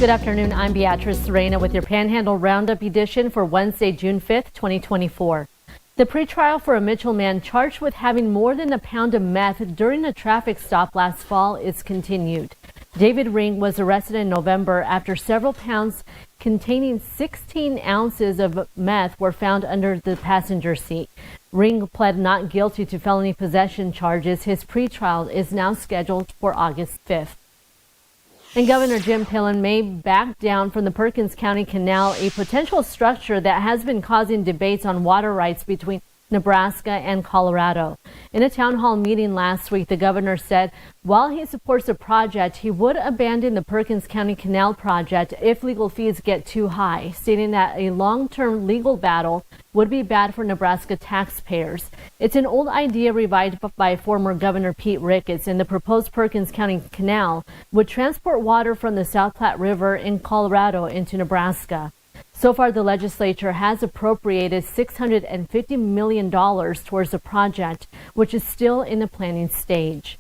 Good afternoon, I'm Beatrice Serena with your Panhandle Roundup edition for Wednesday, June 5th, 2024. The pretrial for a Mitchell man charged with having more than a pound of meth during a traffic stop last fall is continued. David Ring was arrested in November after several pounds containing 16 ounces of meth were found under the passenger seat. Ring pled not guilty to felony possession charges. His pretrial is now scheduled for August 5th. And Governor Jim Pillen may back down from the Perkins County Canal, a potential structure that has been causing debates on water rights between Nebraska and Colorado. In a town hall meeting last week, the governor said while he supports the project, he would abandon the Perkins County Canal project if legal fees get too high, stating that a long-term legal battle would be bad for Nebraska taxpayers. It's an old idea revived by former Governor Pete Ricketts, and the proposed Perkins County Canal would transport water from the South Platte River in Colorado into Nebraska. So far, the legislature has appropriated $650 million towards the project, which is still in the planning stage.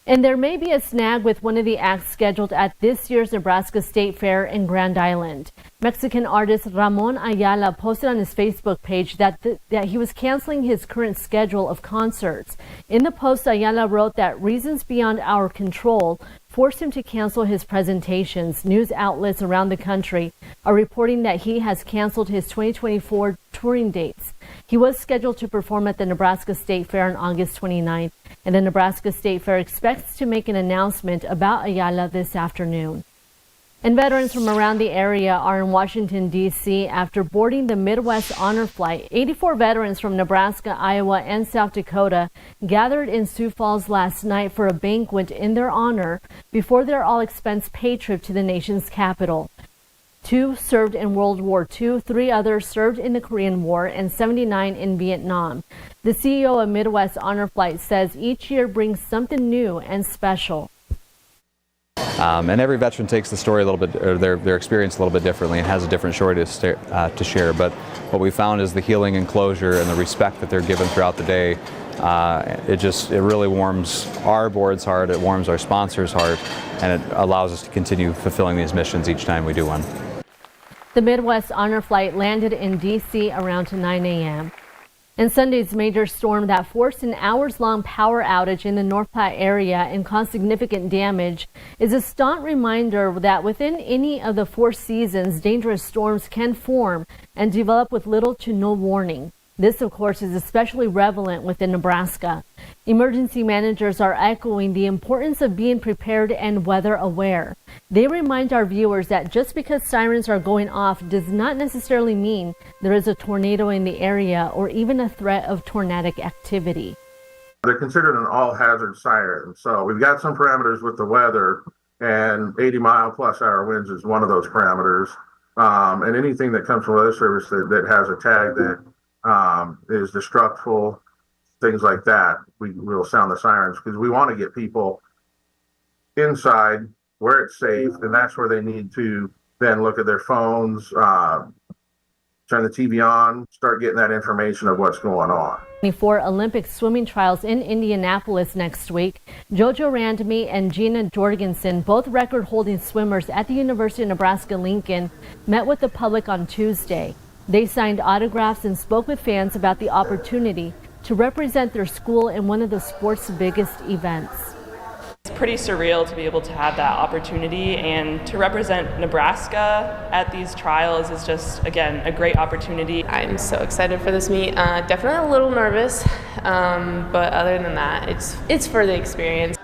And there may be a snag with one of the acts scheduled at this year's Nebraska State Fair in Grand Island. Mexican artist Ramon Ayala posted on his Facebook page that he was canceling his current schedule of concerts. In the post, Ayala wrote that reasons beyond our control forced him to cancel his presentations. News outlets around the country are reporting that he has canceled his 2024 touring dates. He was scheduled to perform at the Nebraska State Fair on August 29th, and the Nebraska State Fair expects to make an announcement about Ayala this afternoon. And veterans from around the area are in Washington, D.C. after boarding the Midwest Honor Flight. 84 veterans from Nebraska, Iowa, and South Dakota gathered in Sioux Falls last night for a banquet in their honor before their all-expense-paid trip to the nation's capital. 2 served in World War II, 3 others served in the Korean War, and 79 in Vietnam. The CEO of Midwest Honor Flight says each year brings something new and special. And every veteran takes the story a little bit, or their experience a little bit differently, and has a different story to share. But what we found is the healing and closure and the respect that they're given throughout the day. It really warms our board's heart, it warms our sponsors' heart, and it allows us to continue fulfilling these missions each time we do one. The Midwest Honor Flight landed in D.C. around 9 a.m. And Sunday's major storm that forced an hours-long power outage in the North Platte area and caused significant damage is a staunch reminder that within any of the 4 seasons, dangerous storms can form and develop with little to no warning. This, of course, is especially relevant within Nebraska. Emergency managers are echoing the importance of being prepared and weather aware. They remind our viewers that just because sirens are going off does not necessarily mean there is a tornado in the area or even a threat of tornadic activity. They're considered an all-hazard siren, so we've got some parameters with the weather, and 80-mile-plus-hour winds is one of those parameters. And anything that comes from Weather Service that has a tag that is destructible, things like that, we'll sound the sirens, because we want to get people inside where it's safe, and that's where they need to then look at their phones, turn the TV on, start getting that information of what's going on. 24 Olympic swimming trials in Indianapolis next week. Jojo Randme and Gina Jorgensen, both record-holding swimmers at the University of Nebraska-Lincoln, met with the public on Tuesday. They signed autographs and spoke with fans about the opportunity to represent their school in one of the sport's biggest events. It's pretty surreal to be able to have that opportunity, and to represent Nebraska at these trials is just, again, a great opportunity. I'm so excited for this meet. Definitely a little nervous, but other than that, it's for the experience.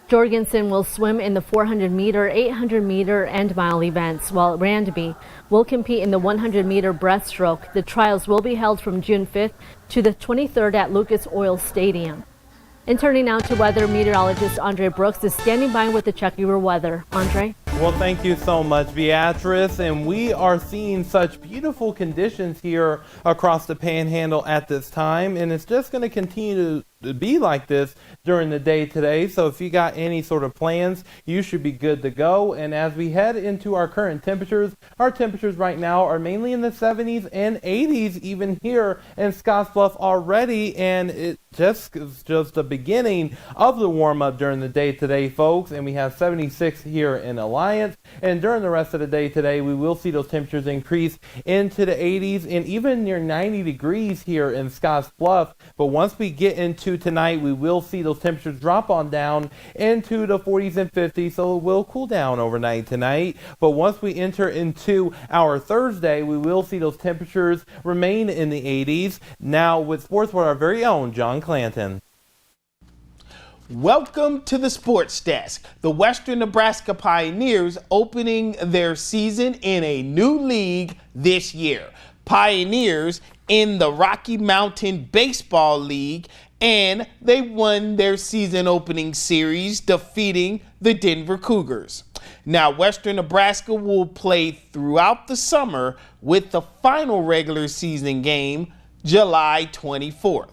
Jorgensen will swim in the 400-meter, 800-meter, and mile events, while Randby will compete in the 100-meter breaststroke. The trials will be held from June 5th to the 23rd at Lucas Oil Stadium. And turning now to weather, meteorologist Andre Brooks is standing by with the Chuck Ewer weather. Andre? Well, thank you so much, Beatrice. And we are seeing such beautiful conditions here across the Panhandle at this time, and it's just going to continue be like this during the day today. So if you got any sort of plans, you should be good to go. And as we head into our current temperatures, our temperatures right now are mainly in the 70s and 80s even here in Scottsbluff already, and it just the beginning of the warm up during the day today, folks. And we have 76 here in Alliance, and during the rest of the day today we will see those temperatures increase into the 80s and even near 90 degrees here in Scottsbluff. But once we get into tonight, we will see those temperatures drop on down into the 40s and 50s, so it will cool down overnight tonight. But once we enter into our Thursday, we will see those temperatures remain in the 80s. Now with sports with our very own John Clanton. Welcome to the Sports Desk. The Western Nebraska Pioneers opening their season in a new league this year. Pioneers in the Rocky Mountain Baseball League, and they won their season opening series, defeating the Denver Cougars. Now, Western Nebraska will play throughout the summer with the final regular season game July 24th.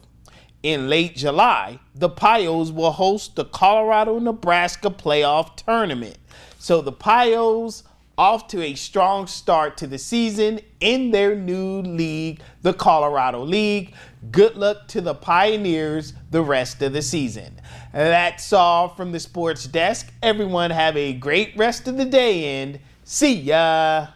In late July, the Pios will host the Colorado-Nebraska playoff tournament. So the Pios off to a strong start to the season in their new league, the Colorado League. Good luck to the Pioneers the rest of the season. That's all from the Sports Desk. Everyone have a great rest of the day and see ya.